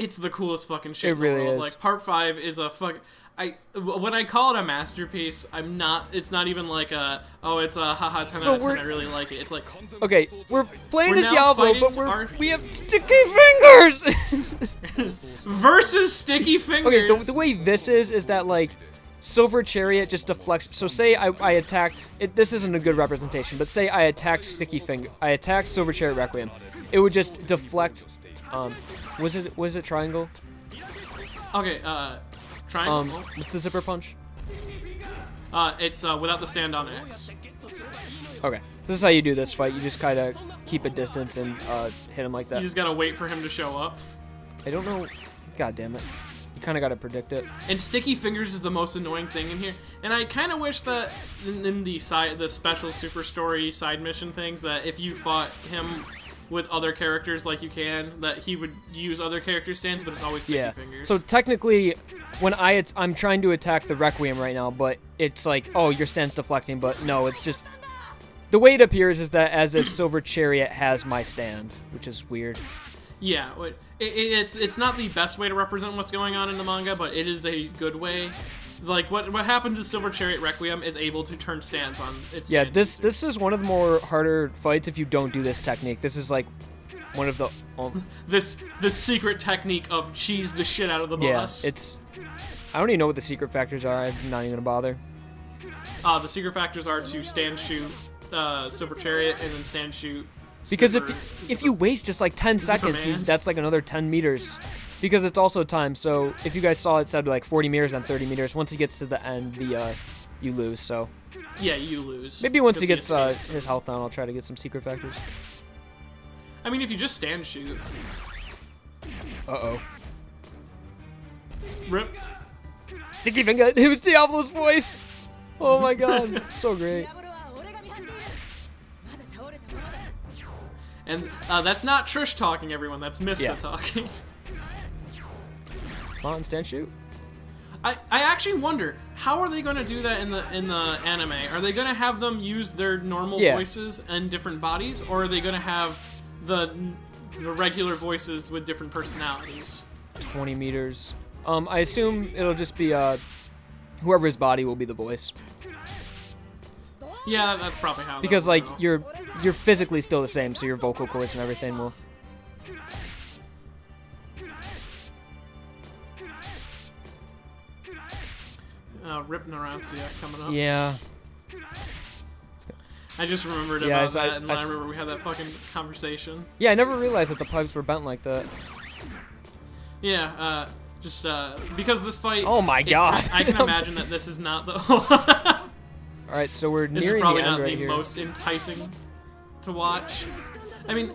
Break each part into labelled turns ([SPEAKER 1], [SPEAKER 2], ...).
[SPEAKER 1] It's the coolest fucking shit
[SPEAKER 2] It really
[SPEAKER 1] in the world.
[SPEAKER 2] is.
[SPEAKER 1] Like, Part 5 is a when I call it a masterpiece, it's not even like it's a haha 10 out of 10, I really like it. It's like,
[SPEAKER 2] okay, we're playing as
[SPEAKER 1] now
[SPEAKER 2] Diavolo,
[SPEAKER 1] fighting
[SPEAKER 2] but we have sticky fingers!
[SPEAKER 1] versus sticky fingers!
[SPEAKER 2] Okay, the way this is that, like, Silver Chariot just deflects. So say I attacked, this isn't a good representation, but say I attacked I attacked Silver Chariot Requiem. It would just deflect, was it triangle?
[SPEAKER 1] Okay, triangle.
[SPEAKER 2] What's the zipper punch?
[SPEAKER 1] It's without the stand on X.
[SPEAKER 2] Okay, this is how you do this fight. You just kind of keep a distance and hit him like that.
[SPEAKER 1] You just gotta wait for him to show up.
[SPEAKER 2] I don't know. God damn it. You kind of gotta predict it.
[SPEAKER 1] And sticky fingers is the most annoying thing in here. And I kind of wish that in the special super story side mission things, that if you fought him with other characters like you can, that he would use other character stands, but it's always sticky fingers.
[SPEAKER 2] So technically, when I'm trying to attack the Requiem right now, but it's like, oh, your stand's deflecting, but no, it's just... The way it appears is that as if Silver Chariot has my stand, which is weird.
[SPEAKER 1] Yeah, it's not the best way to represent what's going on in the manga, but it is a good way. Like, what happens is Silver Chariot Requiem is able to turn stands on its stand
[SPEAKER 2] this is one of the more harder fights if you don't do this technique. This is like one of the...
[SPEAKER 1] the secret technique of cheese the shit out of the boss.
[SPEAKER 2] Yeah, it's... I don't even know what the secret factors are. I'm not even gonna bother.
[SPEAKER 1] The secret factors are to stand shoot Silver Chariot and then stand shoot
[SPEAKER 2] because if you waste just like 10 seconds, that's like another 10 meters. Because it's also time, so if you guys saw it said like 40 meters and 30 meters. Once he gets to the end, you lose, so...
[SPEAKER 1] Yeah, you lose.
[SPEAKER 2] Maybe once he gets his health down, I'll try to get some secret factors.
[SPEAKER 1] I mean, if you just stand shoot.
[SPEAKER 2] Uh-oh.
[SPEAKER 1] Rip.
[SPEAKER 2] Sticky finger, it was Diavolo's voice! Oh my god, so great.
[SPEAKER 1] And that's not Trish talking, everyone. That's Mista talking.
[SPEAKER 2] Come on, stand shoot.
[SPEAKER 1] I actually wonder, how are they going to do that in the anime? Are they going to have them use their normal voices and different bodies, or are they going to have the regular voices with different personalities?
[SPEAKER 2] 20 meters. I assume it'll just be whoever's body will be the voice.
[SPEAKER 1] Yeah, that's probably how.
[SPEAKER 2] Because like you're physically still the same, so your vocal cords and everything will.
[SPEAKER 1] Rip Narantia coming up.
[SPEAKER 2] Yeah.
[SPEAKER 1] I just remembered about that, and I remember we had that fucking conversation.
[SPEAKER 2] Yeah, I never realized that the pipes were bent like that.
[SPEAKER 1] Yeah, just because this fight.
[SPEAKER 2] Oh my god!
[SPEAKER 1] I can imagine that this is not the.
[SPEAKER 2] All right, so we're nearing
[SPEAKER 1] this is probably
[SPEAKER 2] the end
[SPEAKER 1] not
[SPEAKER 2] right
[SPEAKER 1] the
[SPEAKER 2] here.
[SPEAKER 1] most enticing to watch. I mean,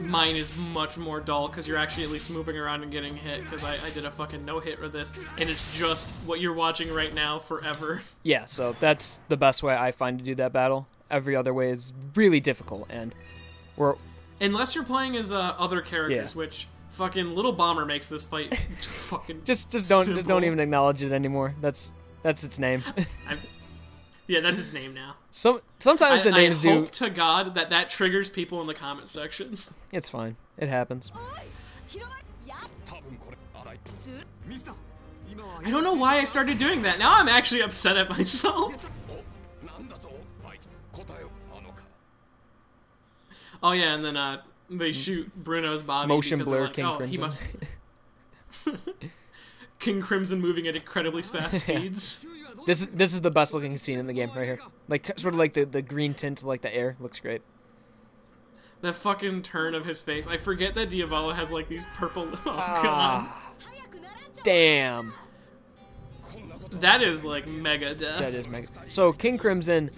[SPEAKER 1] mine is much more dull because you're actually at least moving around and getting hit. Because I did a fucking no-hit with this, and it's just what you're watching right now forever.
[SPEAKER 2] Yeah, so that's the best way I find to do that battle. Every other way is really difficult, and
[SPEAKER 1] unless you're playing as other characters, which fucking Little Bomber makes this fight fucking
[SPEAKER 2] just don't even acknowledge it anymore. That's its name.
[SPEAKER 1] Yeah, that's his name now.
[SPEAKER 2] Sometimes the names do.
[SPEAKER 1] I hope to God that triggers people in the comment section.
[SPEAKER 2] It's fine. It happens.
[SPEAKER 1] I don't know why I started doing that. Now I'm actually upset at myself. Oh yeah, and then they shoot Bruno's body.
[SPEAKER 2] Motion blur,
[SPEAKER 1] like,
[SPEAKER 2] King Crimson.
[SPEAKER 1] He must. King Crimson moving at incredibly fast speeds.
[SPEAKER 2] This is the best looking scene in the game right here. Like sort of like the green tint, like the air looks great.
[SPEAKER 1] That fucking turn of his face. I forget that Diavolo has like these purple. Oh god.
[SPEAKER 2] Damn.
[SPEAKER 1] That is like mega death.
[SPEAKER 2] That is mega. So King Crimson,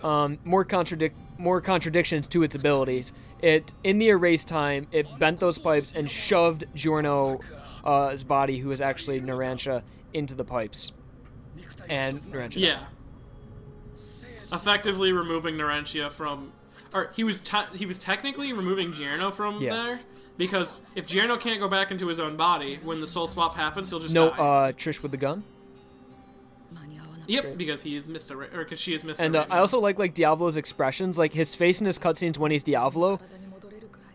[SPEAKER 2] more contradictions to its abilities. It in the erase time, it bent those pipes and shoved Giorno's body, who is actually Narantia, into the pipes. And Narantia.
[SPEAKER 1] Effectively removing Narantia from, or he was technically removing Giorno from there, because if Giorno can't go back into his own body when the soul swap happens, he'll just die. Trish
[SPEAKER 2] with the gun.
[SPEAKER 1] Yep, because he is Mr. or because she is Mr.
[SPEAKER 2] And I also like Diavolo's expressions, like his face in his cutscenes when he's Diavolo,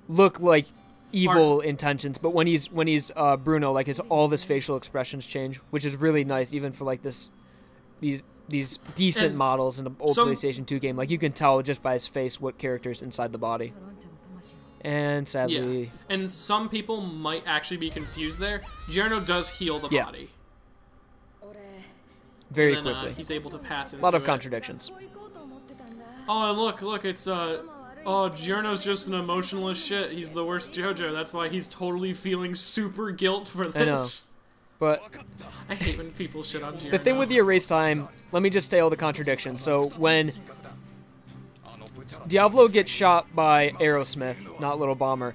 [SPEAKER 2] look like evil intentions, but when he's Bruno, like all of his facial expressions change, which is really nice, even for like these decent models in an old PlayStation 2 game. Like you can tell just by his face what character's inside the body. And sadly,
[SPEAKER 1] yeah. And some people might actually be confused there. Giorno does heal the body.
[SPEAKER 2] Very
[SPEAKER 1] and then,
[SPEAKER 2] quickly.
[SPEAKER 1] He's able to pass into
[SPEAKER 2] a lot of
[SPEAKER 1] it.
[SPEAKER 2] contradictions.
[SPEAKER 1] Oh, and look, it's oh, Giorno's just an emotionless shit. He's the worst JoJo. That's why he's totally feeling super guilt for this.
[SPEAKER 2] I know. But
[SPEAKER 1] I hate when people shit on Giorno.
[SPEAKER 2] The thing with the erase time, let me just say all the contradictions. So when Diavolo gets shot by Aerosmith, not Little Bomber,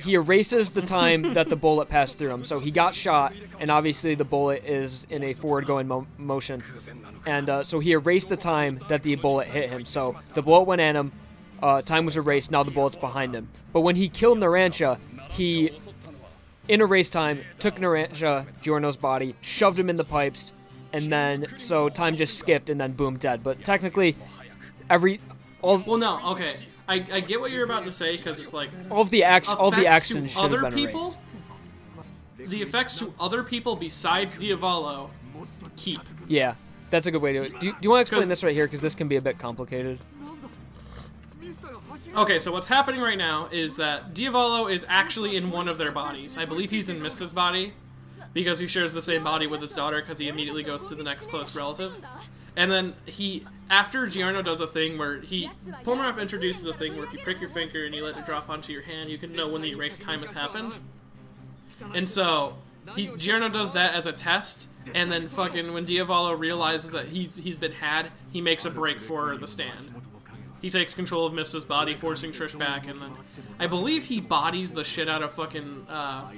[SPEAKER 2] he erases the time that the bullet passed through him. So he got shot, and obviously the bullet is in a forward-going motion. And so he erased the time that the bullet hit him. So the bullet went at him, time was erased, now the bullet's behind him. But when he killed Narantia, he, in erase time, took Narantia, Giorno's body, shoved him in the pipes, and then, so time just skipped, and then boom, dead. But technically,
[SPEAKER 1] well, no, okay. I get what you're about to say, because it's like...
[SPEAKER 2] all the actions should have been erased.
[SPEAKER 1] The effects to other people besides Diavolo keep.
[SPEAKER 2] Yeah, that's a good way to do it. Do you want to explain this right here, because this can be a bit complicated?
[SPEAKER 1] Okay, so what's happening right now is that Diavolo is actually in one of their bodies. I believe he's in Mista's body, because he shares the same body with his daughter, because he immediately goes to the next close relative. And then after Giorno does a thing where Polnareff introduces a thing where if you prick your finger and you let it drop onto your hand, you can know when the erase time has happened. And so, Giorno does that as a test, and then fucking when Diavolo realizes that he's been had, he makes a break for the stand. He takes control of Mista's body, forcing Trish back, and then I believe he bodies the shit out of fucking out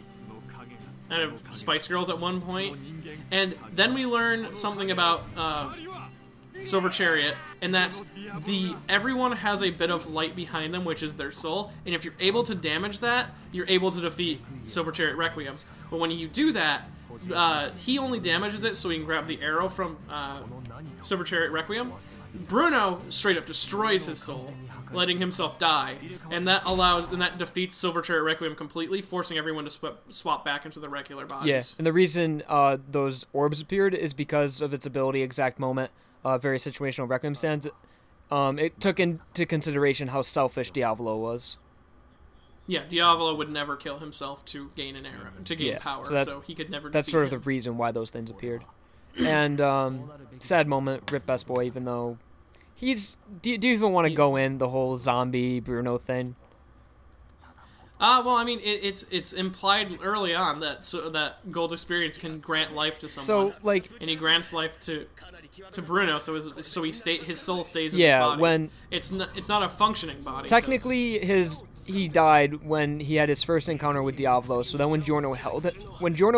[SPEAKER 1] of Spice Girls at one point. And then we learn something about Silver Chariot, and that's everyone has a bit of light behind them, which is their soul, and if you're able to damage that, you're able to defeat Silver Chariot Requiem. But when you do that, he only damages it so he can grab the arrow from Silver Chariot Requiem. Bruno straight up destroys his soul, letting himself die, and that defeats Silver Chariot Requiem completely, forcing everyone to swap back into the regular bodies.
[SPEAKER 2] Yeah, and the reason those orbs appeared is because of its ability Exact Moment, very situational Requiem stands. It took into consideration how selfish Diavolo was.
[SPEAKER 1] Yeah, Diavolo would never kill himself to gain an arrow, to gain power, so he could never defeat
[SPEAKER 2] That's sort of
[SPEAKER 1] him.
[SPEAKER 2] the reason why those things appeared. And sad moment, rip Best Boy, even though he's... Do you even want to go in the whole zombie Bruno thing?
[SPEAKER 1] Well, I mean, it's implied early on that Gold Experience can grant life to someone.
[SPEAKER 2] So, like...
[SPEAKER 1] And he grants life to Bruno, so his soul stays in his body.
[SPEAKER 2] When...
[SPEAKER 1] It's not a functioning body.
[SPEAKER 2] Technically, he died when he had his first encounter with Diavolo, so then when Giorno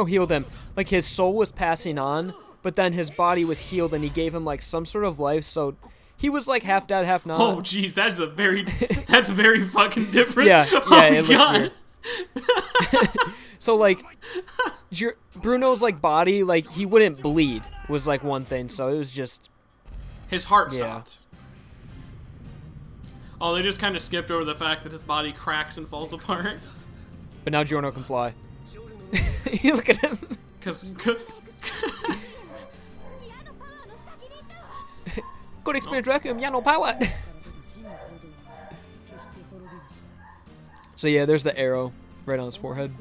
[SPEAKER 2] healed him, like, his soul was passing on, but then his body was healed and he gave him like some sort of life, so he was like half dead, half not.
[SPEAKER 1] Oh jeez, that's very fucking different.
[SPEAKER 2] Yeah, it
[SPEAKER 1] God.
[SPEAKER 2] looks weird. So like Bruno's like body, like he wouldn't bleed was like one thing, so it was just
[SPEAKER 1] his heart stopped. Oh, they just kind of skipped over the fact that his body cracks and falls apart.
[SPEAKER 2] But now Giorno can fly. You look at him. Good experience, Requiem, yeah, no power. So yeah, there's the arrow right on his forehead.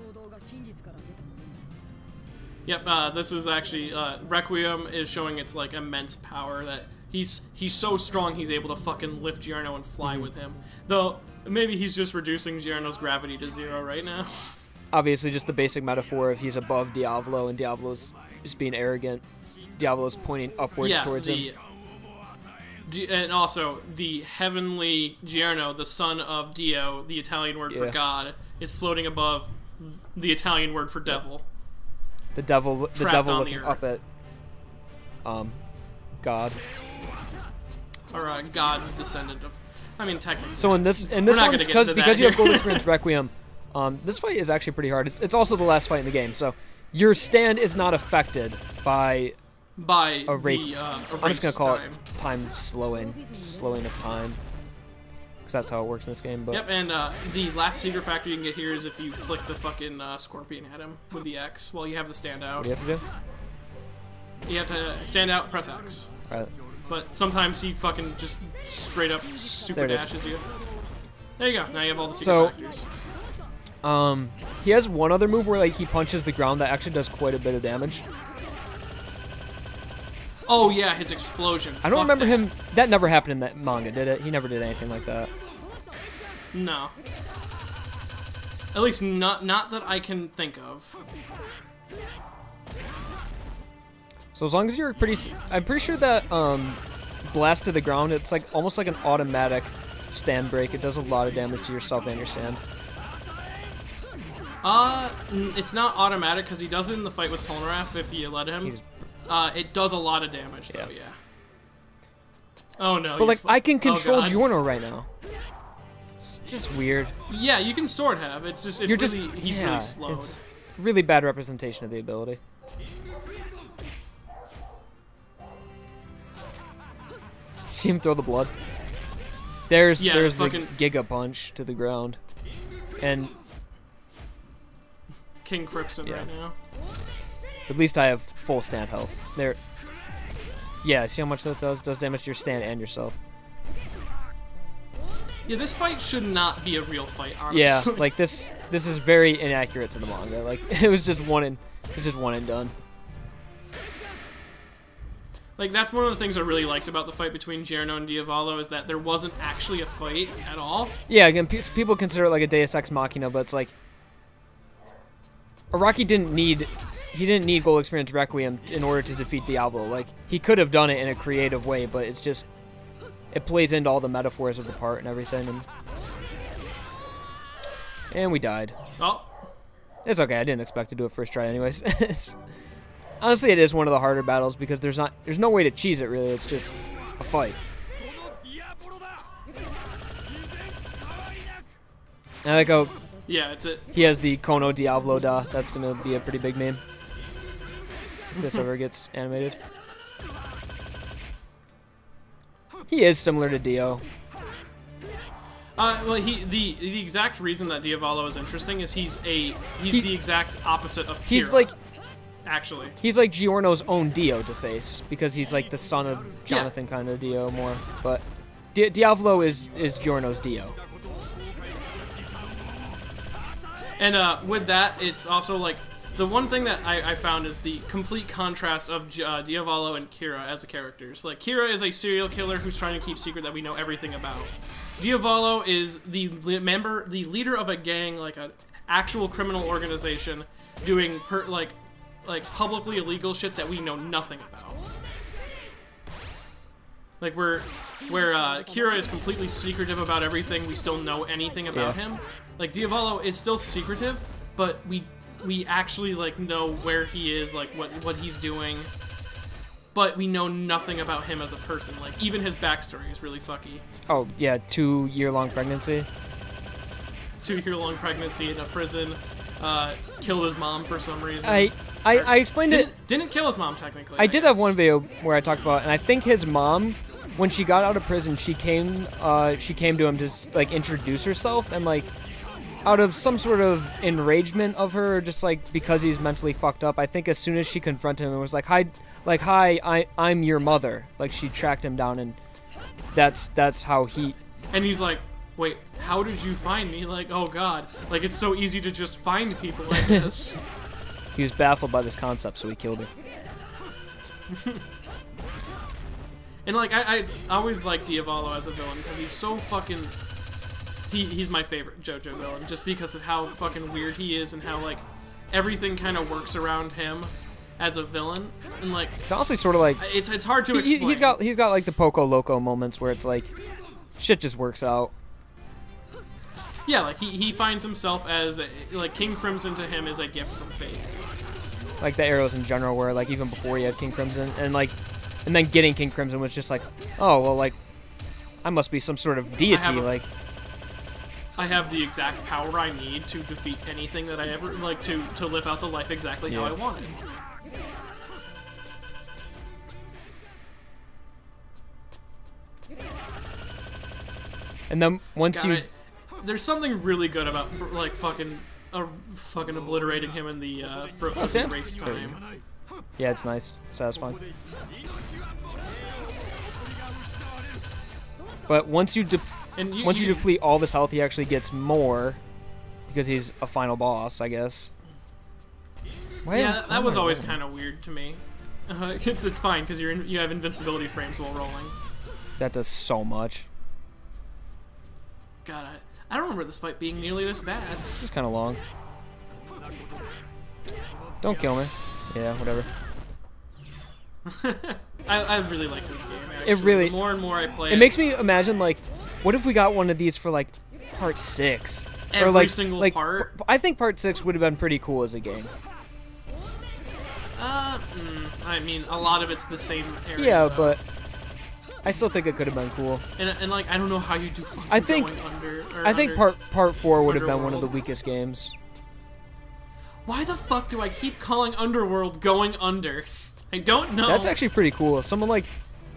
[SPEAKER 1] Yep, this is actually Requiem is showing its like immense power that he's so strong he's able to fucking lift Giorno and fly with him. Though maybe he's just reducing Giorno's gravity to 0 right now.
[SPEAKER 2] Obviously, just the basic metaphor of he's above Diavolo and Diavolo's just being arrogant. Diavolo's pointing upwards towards him.
[SPEAKER 1] And also, the heavenly Giorno, the son of Dio, the Italian word for God, is floating above the Italian word for devil.
[SPEAKER 2] The devil looking up at God.
[SPEAKER 1] Or God's descendant of... I mean, technically.
[SPEAKER 2] So in this one, because you have Gold Experience Requiem, this fight is actually pretty hard. It's also the last fight in the game, so your stand is not affected by a race. I'm just gonna call it time slowing of time. because that's how it works in this game. But
[SPEAKER 1] yep, and the last secret factor you can get here is if you flick the fucking scorpion at him with the X while you have the stand out.
[SPEAKER 2] What do you have to do?
[SPEAKER 1] You have to stand out, press X.
[SPEAKER 2] Right.
[SPEAKER 1] But sometimes he fucking just straight up super dashes you. There you go. Now you have all the secret factors.
[SPEAKER 2] He has one other move where like he punches the ground that actually does quite a bit of damage.
[SPEAKER 1] Oh yeah, his explosion.
[SPEAKER 2] I don't remember him. That never happened in that manga, did it? He never did anything like that.
[SPEAKER 1] No. At least not that I can think of.
[SPEAKER 2] So as long as you're I'm pretty sure that blast to the ground, it's like almost like an automatic stand break. It does a lot of damage to yourself and your stand.
[SPEAKER 1] It's not automatic because he does it in the fight with Polnareff if you let him. It does a lot of damage though, yeah. Oh no.
[SPEAKER 2] But like I can control Giorno right now. It's just weird.
[SPEAKER 1] Yeah, you can sort have. It's just he's really slow.
[SPEAKER 2] It's really bad representation of the ability. See him throw the blood. There's the Giga Punch to the ground. And
[SPEAKER 1] King Crimson right now.
[SPEAKER 2] At least I have full stand health. There. Yeah, see how much that does? Does damage to your stand and yourself.
[SPEAKER 1] Yeah, this fight should not be a real fight, honestly.
[SPEAKER 2] Yeah, like this is very inaccurate to the manga. Like it was just one and done.
[SPEAKER 1] Like that's one of the things I really liked about the fight between Giorno and Diavolo is that there wasn't actually a fight at all.
[SPEAKER 2] Yeah, again, people consider it like a Deus Ex Machina, but it's like Araki didn't need Gold Experience Requiem in order to defeat Diavolo. Like he could have done it in a creative way, but it's just it plays into all the metaphors of the part and everything. And we died.
[SPEAKER 1] Oh,
[SPEAKER 2] it's okay. I didn't expect to do it first try, anyways. Honestly, it is one of the harder battles because there's no way to cheese it really. It's just a fight. I like how he has the Kono Diavolo Da. That's gonna be a pretty big name if this ever gets animated. He is similar to Dio.
[SPEAKER 1] Well, the exact reason that Diavolo is interesting is he's the exact opposite of Kira. He's like Giorno's own Dio to face because he's like the son of Jonathan kind of Dio more. But Diavolo is Giorno's Dio. And with that, it's also like the one thing that I found is the complete contrast of Diavolo and Kira as characters. Like Kira is a serial killer who's trying to keep secret that we know everything about. Diavolo is the leader of a gang, like an actual criminal organization, doing like publicly illegal shit that we know nothing about. Like where Kira is completely secretive about everything, we still know anything about him. Like Diavolo is still secretive, but we actually like know where he is, like what he's doing. But we know nothing about him as a person. Like even his backstory is really fucky.
[SPEAKER 2] Oh yeah, 2-year-long pregnancy.
[SPEAKER 1] 2-year-long pregnancy in a prison. Killed his mom for some reason.
[SPEAKER 2] I explained it.
[SPEAKER 1] Didn't kill his mom technically.
[SPEAKER 2] I did have one video where I talked about it, and I think his mom, when she got out of prison, she came to him to like introduce herself, and like out of some sort of enragement of her, just like because he's mentally fucked up. I think as soon as she confronted him, it was like hi, I'm your mother. Like she tracked him down, and that's how he.
[SPEAKER 1] And he's like, wait, how did you find me? Like, oh god, like it's so easy to just find people like this.
[SPEAKER 2] He was baffled by this concept, so he killed her.
[SPEAKER 1] And like I always like Diavolo as a villain because he's so fucking. He's my favorite JoJo villain just because of how fucking weird he is and how like everything kind of works around him as a villain, and like
[SPEAKER 2] it's honestly sort of like
[SPEAKER 1] it's hard to explain.
[SPEAKER 2] He's got like the Poco Loco moments where it's like shit just works out.
[SPEAKER 1] Yeah, like he finds himself as like King Crimson to him is a gift from fate.
[SPEAKER 2] Like the arrows in general, where like even before he had King Crimson, and then getting King Crimson was just like, oh well, like I must be some sort of deity.
[SPEAKER 1] I have the exact power I need to defeat anything that I ever like to live out the life exactly how I wanted.
[SPEAKER 2] And then once you...
[SPEAKER 1] There's something really good about, like, fucking obliterating him in the race time.
[SPEAKER 2] Yeah, it's nice. It's satisfying. But once you deplete all of his health, he actually gets more because he's a final boss, I guess.
[SPEAKER 1] Yeah, that was always kind of weird to me. It's fine because you have invincibility frames while rolling.
[SPEAKER 2] That does so much.
[SPEAKER 1] God, I don't remember this fight being nearly this bad.
[SPEAKER 2] It's just kind of long. Don't kill me. Yeah, whatever.
[SPEAKER 1] I really like this game, actually.
[SPEAKER 2] It really...
[SPEAKER 1] The more and more I play it...
[SPEAKER 2] It makes me imagine, like, what if we got one of these for, like, part 6?
[SPEAKER 1] Every single part?
[SPEAKER 2] I think part 6 would have been pretty cool as a game.
[SPEAKER 1] I mean, a lot of it's the same area.
[SPEAKER 2] Yeah,
[SPEAKER 1] though.
[SPEAKER 2] but I still think it could have been cool.
[SPEAKER 1] And like, I don't know how you do fucking going under.
[SPEAKER 2] I think part 4 would have been one of the weakest games.
[SPEAKER 1] Why the fuck do I keep calling Underworld going under? I don't know.
[SPEAKER 2] That's actually pretty cool. Someone like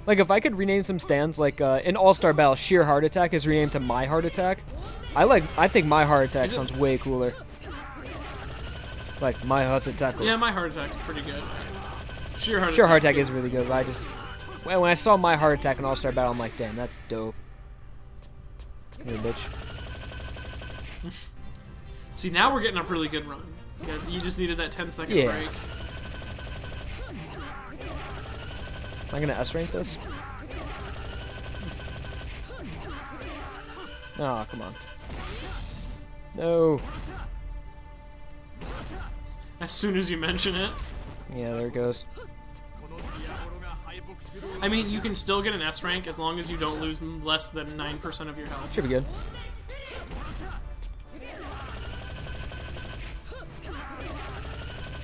[SPEAKER 2] if I could rename some stands, like in All-Star Battle, Sheer Heart Attack is renamed to My Heart Attack. I think My Heart Attack sounds way cooler. Like My Heart Attack.
[SPEAKER 1] Yeah, My Heart Attack's pretty good. Sheer Heart
[SPEAKER 2] Attack is really good. But when I saw My Heart Attack in All-Star Battle, I'm like, damn, that's dope. You bitch.
[SPEAKER 1] See, now we're getting a really good run. You just needed that 10-second break.
[SPEAKER 2] Am I gonna S-rank this? Oh, come on. No.
[SPEAKER 1] As soon as you mention it.
[SPEAKER 2] Yeah, there it goes.
[SPEAKER 1] I mean, you can still get an S rank as long as you don't lose less than 9% of your health.
[SPEAKER 2] Should be good.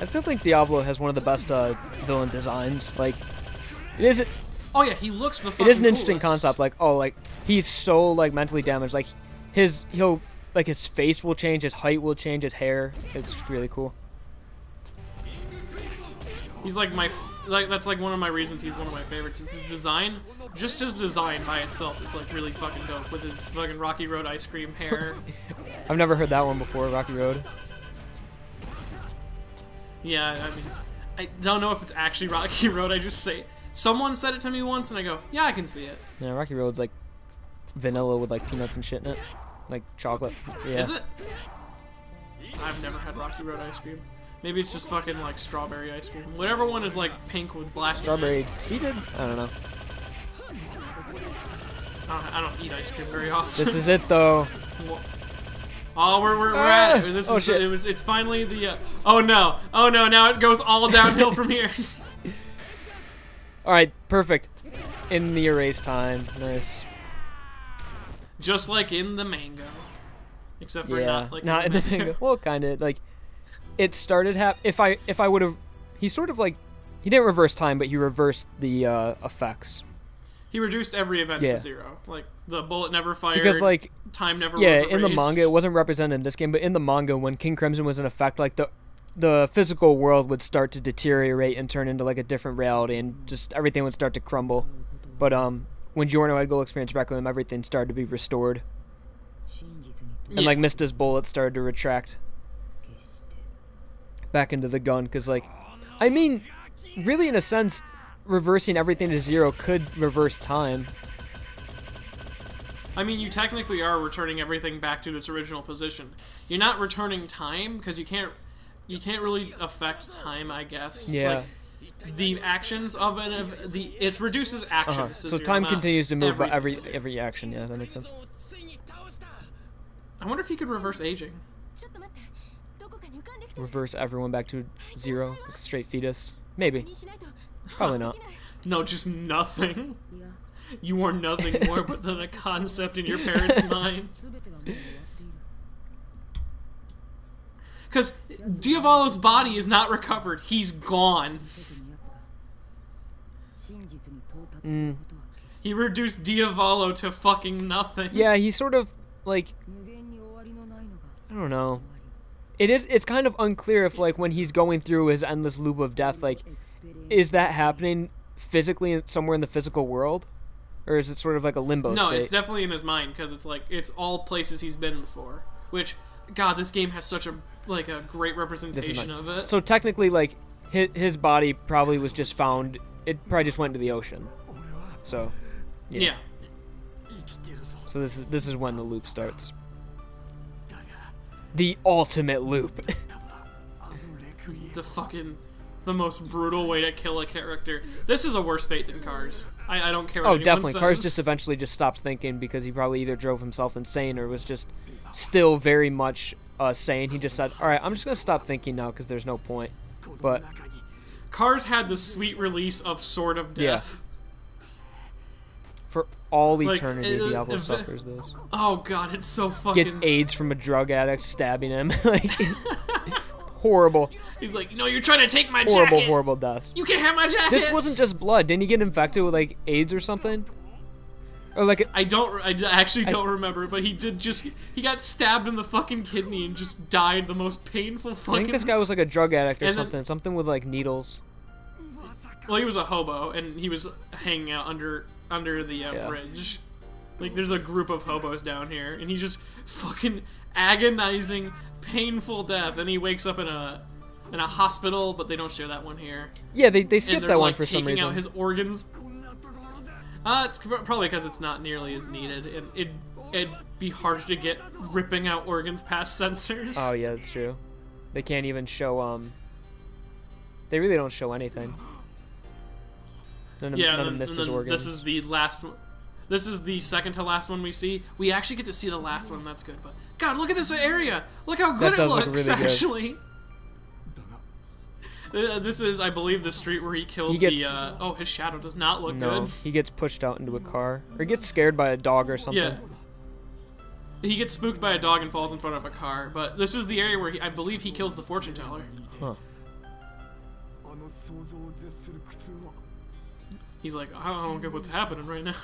[SPEAKER 2] I feel like Diavolo has one of the best villain designs. Like, it isn't.
[SPEAKER 1] Oh yeah, he looks the fucking
[SPEAKER 2] It is an interesting
[SPEAKER 1] coolest.
[SPEAKER 2] concept. Like, oh, like he's so like mentally damaged. Like his face will change, his height will change, his hair. It's really cool.
[SPEAKER 1] He's like that's like one of my reasons he's one of my favorites. Is his design. Just his design by itself is like really fucking dope with his fucking Rocky Road ice cream hair.
[SPEAKER 2] I've never heard that one before, Rocky Road.
[SPEAKER 1] Yeah, I mean, I don't know if it's actually Rocky Road. I just say someone said it to me once, and I go, yeah, I can see it.
[SPEAKER 2] Yeah, Rocky Road's like vanilla with like peanuts and shit in it, like chocolate. Yeah.
[SPEAKER 1] Is it? I've never had Rocky Road ice cream. Maybe it's just fucking like strawberry ice cream. Whatever one is like pink with black.
[SPEAKER 2] Strawberry seeded? I don't know.
[SPEAKER 1] I don't eat ice cream very often.
[SPEAKER 2] This is it though.
[SPEAKER 1] Oh, we're at it. This is
[SPEAKER 2] shit.
[SPEAKER 1] It's finally the. Oh no! Now it goes all downhill from here.
[SPEAKER 2] All right, perfect. In the erase time, nice.
[SPEAKER 1] Just like in the manga, except for
[SPEAKER 2] not
[SPEAKER 1] in the
[SPEAKER 2] manga. Well, kind of like it started. If I would have, he sort of like he didn't reverse time, but he reversed the effects.
[SPEAKER 1] He reduced every event to 0. Like the bullet never fired.
[SPEAKER 2] Because like
[SPEAKER 1] time never was erased.
[SPEAKER 2] in the manga it wasn't represented in this game, but in the manga when King Crimson was in effect, like the physical world would start to deteriorate and turn into like a different reality, and just everything would start to crumble. But when Giorno had go experience Requiem, everything started to be restored. And like Mista's bullets started to retract back into the gun, because like I mean really in a sense reversing everything to 0 could reverse time.
[SPEAKER 1] I mean, you technically are returning everything back to its original position. You're not returning time because you can't really affect time, I guess.
[SPEAKER 2] Yeah.
[SPEAKER 1] Like, the actions of it reduces actions.
[SPEAKER 2] So time continues to move by every action. Yeah, that makes sense.
[SPEAKER 1] I wonder if you could reverse aging.
[SPEAKER 2] Reverse everyone back to 0, like straight fetus. Maybe. Probably not.
[SPEAKER 1] No, just nothing. You are nothing more but than a concept in your parents' mind. Because Diavolo's body is not recovered. He's gone. He reduced Diavolo to fucking nothing.
[SPEAKER 2] Yeah, he's sort of like, I don't know. It's kind of unclear if like when he's going through his endless loop of death, like, is that happening physically somewhere in the physical world? or is it sort of like a limbo
[SPEAKER 1] No,
[SPEAKER 2] state?
[SPEAKER 1] it's definitely in his mind because it's like it's all places he's been before. Which, God, this game has such a great representation of it.
[SPEAKER 2] So technically, like his body probably was just found. It probably just went into the ocean. So, yeah. So this is when the loop starts. The ultimate loop.
[SPEAKER 1] The most brutal way to kill a character. This is a worse fate than Cars. I don't care what anyone
[SPEAKER 2] definitely.
[SPEAKER 1] says.
[SPEAKER 2] Cars just eventually just stopped thinking because he probably either drove himself insane or was just still very much sane. He just said, all right, I'm just going to stop thinking now because there's no point. But
[SPEAKER 1] Cars had the sweet release of Sword of Death.
[SPEAKER 2] For all eternity, Diablo suffers this.
[SPEAKER 1] Oh God, it's so fucking...
[SPEAKER 2] Gets AIDS from a drug addict stabbing him. Like, horrible.
[SPEAKER 1] He's like, you're trying to take my jacket.
[SPEAKER 2] Horrible death.
[SPEAKER 1] You can't have my jacket.
[SPEAKER 2] This wasn't just blood. Didn't he get infected with like AIDS or something? Or like
[SPEAKER 1] I actually don't remember, but he got stabbed in the fucking kidney and just died the most painful fucking...
[SPEAKER 2] I think this guy was like a drug addict or something. Something with like needles.
[SPEAKER 1] Well, he was a hobo and he was hanging out under the bridge. Like, there's a group of hobos down here, and he just fucking agonizing, painful death. And he wakes up in a hospital, but they don't share that one here.
[SPEAKER 2] Yeah, they skipped that one
[SPEAKER 1] like,
[SPEAKER 2] for some reason.
[SPEAKER 1] Taking out his organs. It's probably because it's not nearly as needed, and it'd be harder to get ripping out organs past sensors.
[SPEAKER 2] Oh yeah, that's true. They can't even show. They really don't show anything. None of Mista's organs.
[SPEAKER 1] This is the last one. This is the second to last one we see. We actually get to see the last one. That's good. But God, look at this area. Look how good it looks. Look really actually. This is, I believe, the street where he killed oh, his shadow does not look good.
[SPEAKER 2] He gets pushed out into a car, or gets scared by a dog or something.
[SPEAKER 1] Yeah. He gets spooked by a dog and falls in front of a car. But this is the area where I believe he kills the fortune teller.
[SPEAKER 2] Huh.
[SPEAKER 1] He's like, I don't get what's happening right now.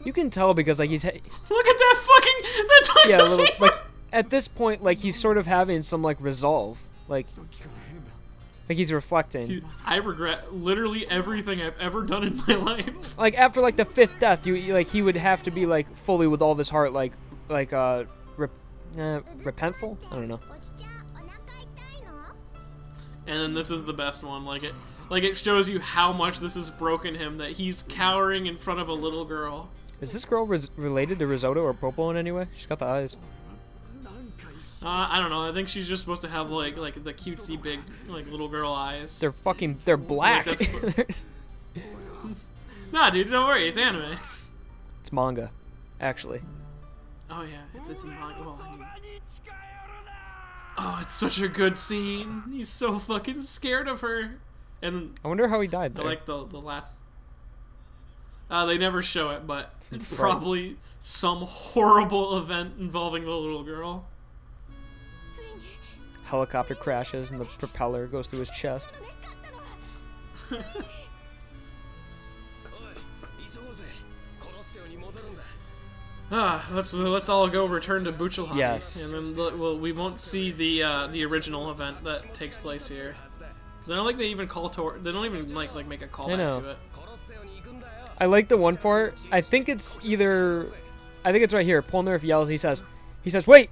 [SPEAKER 2] You can tell because like he's...
[SPEAKER 1] Look at that fucking...
[SPEAKER 2] like at this point, like he's sort of having some like resolve. Like he's reflecting.
[SPEAKER 1] I regret literally everything I've ever done in my life.
[SPEAKER 2] Like after like the 5th death, he would have to be like fully with all of his heart, repentful. I don't know.
[SPEAKER 1] And then this is the best one. Like it shows you how much this has broken him that he's cowering in front of a little girl.
[SPEAKER 2] Is this girl related to Risotto or Popo in any way? She's got the eyes.
[SPEAKER 1] I don't know. I think she's just supposed to have like the cutesy big like little girl eyes.
[SPEAKER 2] They're black.
[SPEAKER 1] Like, nah, dude, don't worry. It's anime.
[SPEAKER 2] It's manga, actually.
[SPEAKER 1] Oh yeah, it's in manga. Well, oh, it's such a good scene. He's so fucking scared of her. And
[SPEAKER 2] I wonder how he died there.
[SPEAKER 1] Like the last. They never show it, but probably some horrible event involving the little girl.
[SPEAKER 2] Helicopter crashes and the propeller goes through his chest.
[SPEAKER 1] Let's all go return to Buchalhati.
[SPEAKER 2] Yes.
[SPEAKER 1] And then we won't see the original event that takes place here. I don't think they even they don't even like make a callback to it.
[SPEAKER 2] I like the one part. I think it's right here. Polnareff yells. He says, "Wait,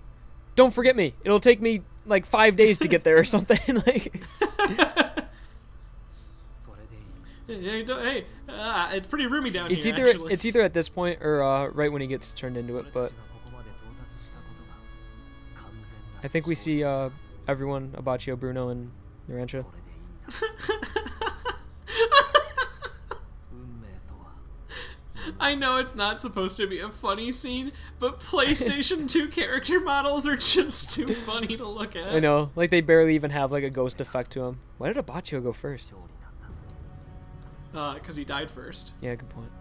[SPEAKER 2] don't forget me. It'll take me like 5 days to get there or something." Like. Hey,
[SPEAKER 1] it's pretty roomy down here.
[SPEAKER 2] It's either at this point or right when he gets turned into it. But I think we see everyone: Abacchio, Bruno, and Narancha.
[SPEAKER 1] I know it's not supposed to be a funny scene, but PlayStation 2 character models are just too funny to look at.
[SPEAKER 2] I know, like they barely even have like a ghost effect to him. Why did Abacchio go first?
[SPEAKER 1] Because he died first.
[SPEAKER 2] Yeah, good point.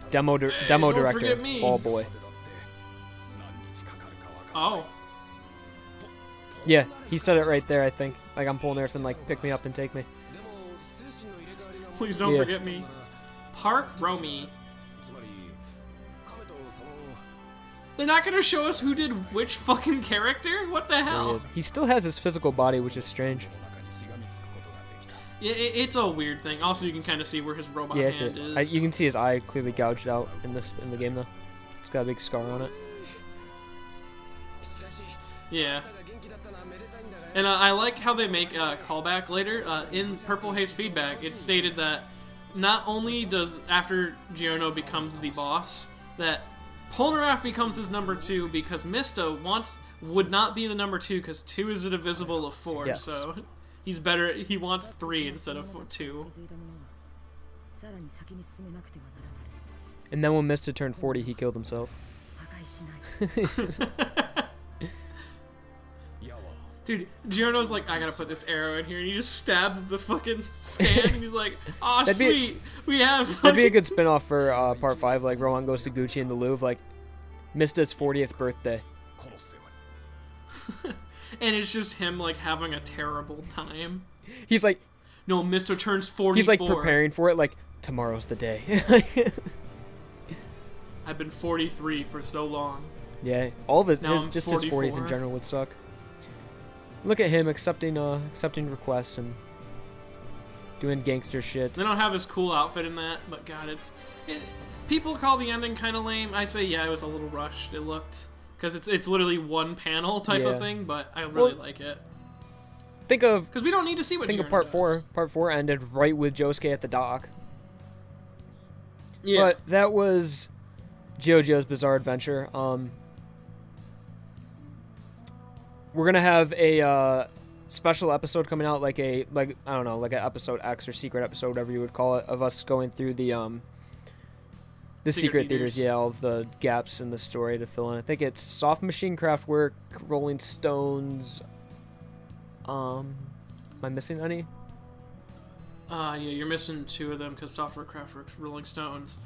[SPEAKER 2] Demo director, Ball Boy.
[SPEAKER 1] Oh.
[SPEAKER 2] Yeah, he said it right there, I think. Like, I'm pulling Nerf and, like, pick me up and take me.
[SPEAKER 1] Please don't forget me. Park Romy. They're not gonna show us who did which fucking character? What the hell?
[SPEAKER 2] He still has his physical body, which is strange.
[SPEAKER 1] It's a weird thing. Also, you can kind of see where his robot
[SPEAKER 2] Yeah,
[SPEAKER 1] hand is.
[SPEAKER 2] you can see his eye clearly gouged out in the game though. It's got a big scar on it.
[SPEAKER 1] Yeah. And I like how they make a callback later. In Purple Haze feedback, it's stated that not only does, after Giorno becomes the boss, that Polnareff becomes his number 2 because Mista would not be the number 2 because 2 is a divisible of 4,
[SPEAKER 2] yes.
[SPEAKER 1] so he's better, he wants 3 instead of 2.
[SPEAKER 2] And then when Mista turned 40, he killed himself.
[SPEAKER 1] Dude, Giorno's like, I gotta put this arrow in here, and he just stabs the fucking stand, and he's like, aw, sweet, we have fucking...
[SPEAKER 2] That'd be a good spin-off for part 5, like Rohan goes to Gucci in the Louvre, like Mista's 40th birthday.
[SPEAKER 1] And it's just him, like, having a terrible time.
[SPEAKER 2] He's like...
[SPEAKER 1] No, Mista turns 44.
[SPEAKER 2] He's like preparing for it, like, tomorrow's the day.
[SPEAKER 1] I've been 43 for so long.
[SPEAKER 2] Yeah, all of it, just
[SPEAKER 1] 44.
[SPEAKER 2] his 40s in general would suck. Look at him accepting requests and doing gangster shit.
[SPEAKER 1] They don't have his cool outfit in that, but God, people call the ending kind of lame. I say, yeah, it was a little rushed. It looked, because it's literally one panel type of thing, but I really like it.
[SPEAKER 2] Because
[SPEAKER 1] we don't need to see what.
[SPEAKER 2] Think of part
[SPEAKER 1] does.
[SPEAKER 2] 4. Part 4 ended right with Josuke at the dock.
[SPEAKER 1] Yeah.
[SPEAKER 2] But that was JoJo's Bizarre Adventure. We're gonna have a special episode coming out, like I don't know, like an episode X or secret episode, whatever you would call it, of us going through the secret theaters, yeah, all of the gaps in the story to fill in. I think it's Soft Machine Craftwork, Rolling Stones. Am I missing any?
[SPEAKER 1] Yeah, you're missing 2 of them because Software Craftworks, Rolling Stones.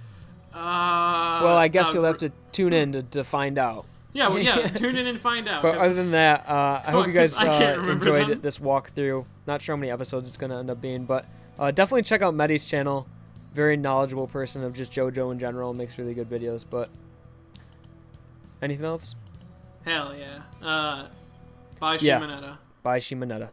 [SPEAKER 2] Well, I guess you'll have to tune in to find out.
[SPEAKER 1] Yeah, well, yeah, tune in and find out.
[SPEAKER 2] But other than that, I hope you guys enjoyed this walkthrough. Not sure how many episodes it's going to end up being, but definitely check out Meti's channel. Very knowledgeable person of just JoJo in general. Makes really good videos, but... Anything else?
[SPEAKER 1] Hell yeah. Bye, Shimonetta.
[SPEAKER 2] Bye, Shimonetta.